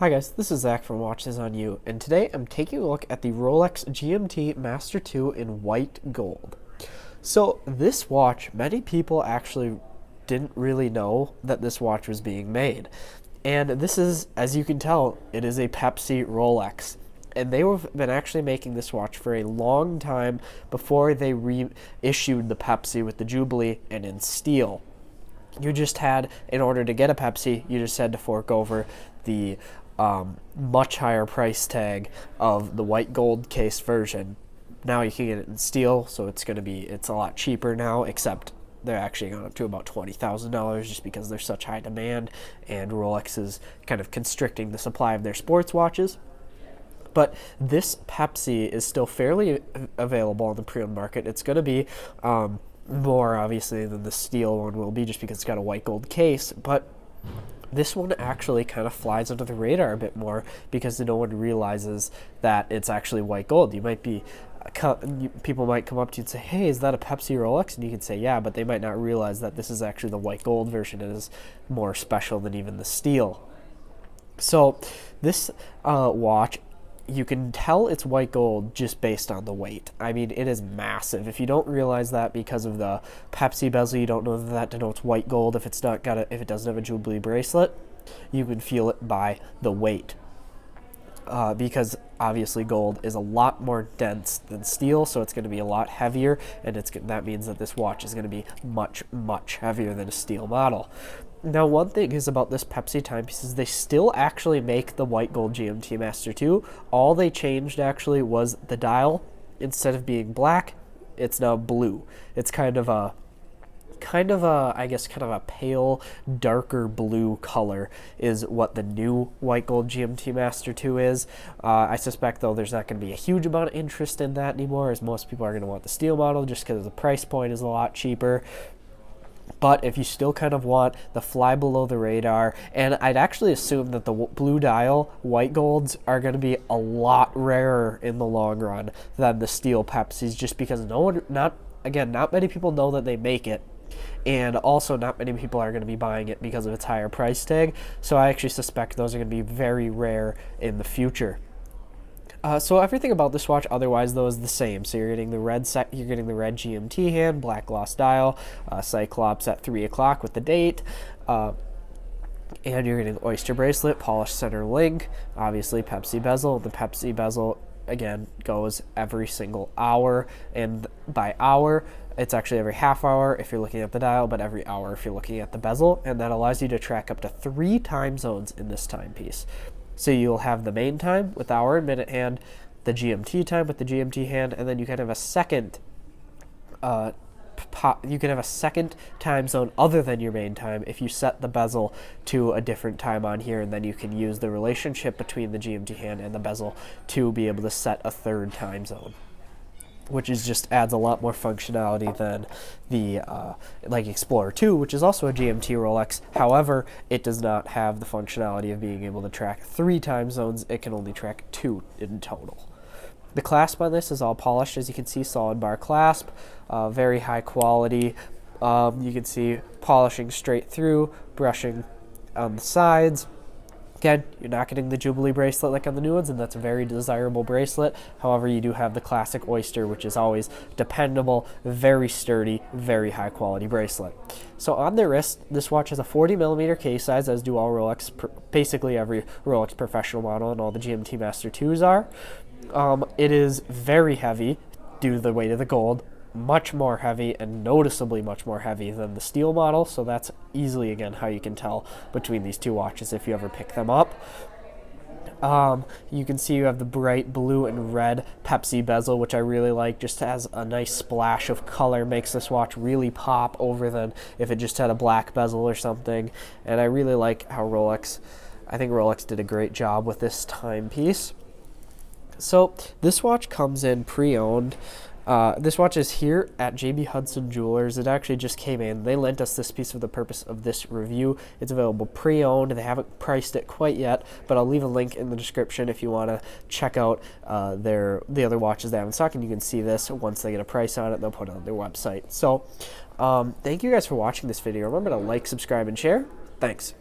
Hi guys, this is Zach from Watch This On You, and today I'm taking a look at the Rolex GMT-Master II in white gold. So this watch, many people actually didn't really know that this watch was being made. And this is, as you can tell, it is a Pepsi Rolex. And they have been actually making this watch for a long time before they reissued the Pepsi with the Jubilee and in steel. You just had, in order to get a Pepsi, you just had to fork over the much higher price tag of the white gold case version. Now you can get it in steel, so it's a lot cheaper now, except they're actually going up to about $20,000 just because there's such high demand, and Rolex is kind of constricting the supply of their sports watches. But this Pepsi is still fairly available on the pre-owned market. It's going to be more, obviously, than the steel one will be just because it's got a white gold case, but this one actually kind of flies under the radar a bit more because no one realizes that it's actually white gold. People might come up to you and say, hey, is that a Pepsi Rolex? And you can say, yeah, but they might not realize that this is actually the white gold version. It is more special than even the steel. So this watch, you can tell it's white gold just based on the weight. I mean, it is massive. If you don't realize that because of the Pepsi bezel, you don't know that denotes white gold. If it doesn't have a Jubilee bracelet, you can feel it by the weight. Because obviously gold is a lot more dense than steel, so it's going to be a lot heavier, and that means that this watch is going to be much, much heavier than a steel model. Now, one thing is about this Pepsi timepiece is they still actually make the white gold GMT-Master II. All they changed actually was the dial. Instead of being black, it's now blue. It's kind of a pale, darker blue color is what the new white gold GMT-Master II is. I suspect, though, there's not going to be a huge amount of interest in that anymore, as most people are going to want the steel model just because the price point is a lot cheaper. But if you still kind of want the fly below the radar, and I'd actually assume that the blue dial white golds are going to be a lot rarer in the long run than the steel Pepsis, just because not many people know that they make it. And also not many people are going to be buying it because of its higher price tag. So I actually suspect those are going to be very rare in the future. So everything about this watch otherwise though is the same. So you're getting the red GMT hand, black gloss dial, Cyclops at 3 o'clock with the date, and you're getting oyster bracelet, polished center link, obviously Pepsi bezel. The Pepsi bezel again goes every single hour, and by hour it's actually every half hour if you're looking at the dial, but every hour if you're looking at the bezel, and that allows you to track up to 3 time zones in this timepiece. So you'll have the main time with hour and minute hand, the GMT time with the GMT hand, and then you can have a second time zone other than your main time if you set the bezel to a different time on here, and then you can use the relationship between the GMT hand and the bezel to be able to set a third time zone, which just adds a lot more functionality than the like Explorer 2, which is also a GMT Rolex. However, it does not have the functionality of being able to track 3 time zones. It can only track 2 in total. The clasp on this is all polished, as you can see, solid bar clasp, very high quality. You can see polishing straight through, brushing on the sides. Again, you're not getting the Jubilee bracelet like on the new ones, and that's a very desirable bracelet. However, you do have the classic oyster, which is always dependable, very sturdy, very high quality bracelet. So on the wrist, this watch has a 40mm case size, as do all Rolex, basically every Rolex professional model and all the GMT-Master IIs are. It is very heavy due to the weight of the gold. Much more heavy, and noticeably much more heavy than the steel model, so that's easily again how you can tell between these two watches if you ever pick them up. You can see you have the bright blue and red Pepsi bezel, which I really like. Just has a nice splash of color, makes this watch really pop over than if it just had a black bezel or something. And I really like how I think Rolex did a great job with this timepiece. So this watch comes in pre-owned. This watch is here at JB Hudson Jewelers. It actually just came in. They lent us this piece for the purpose of this review. It's available pre-owned. They haven't priced it quite yet, but I'll leave a link in the description if you want to check out the other watches they have in stock, and you can see this. Once they get a price on it, they'll put it on their website. So thank you guys for watching this video. Remember to like, subscribe, and share. Thanks.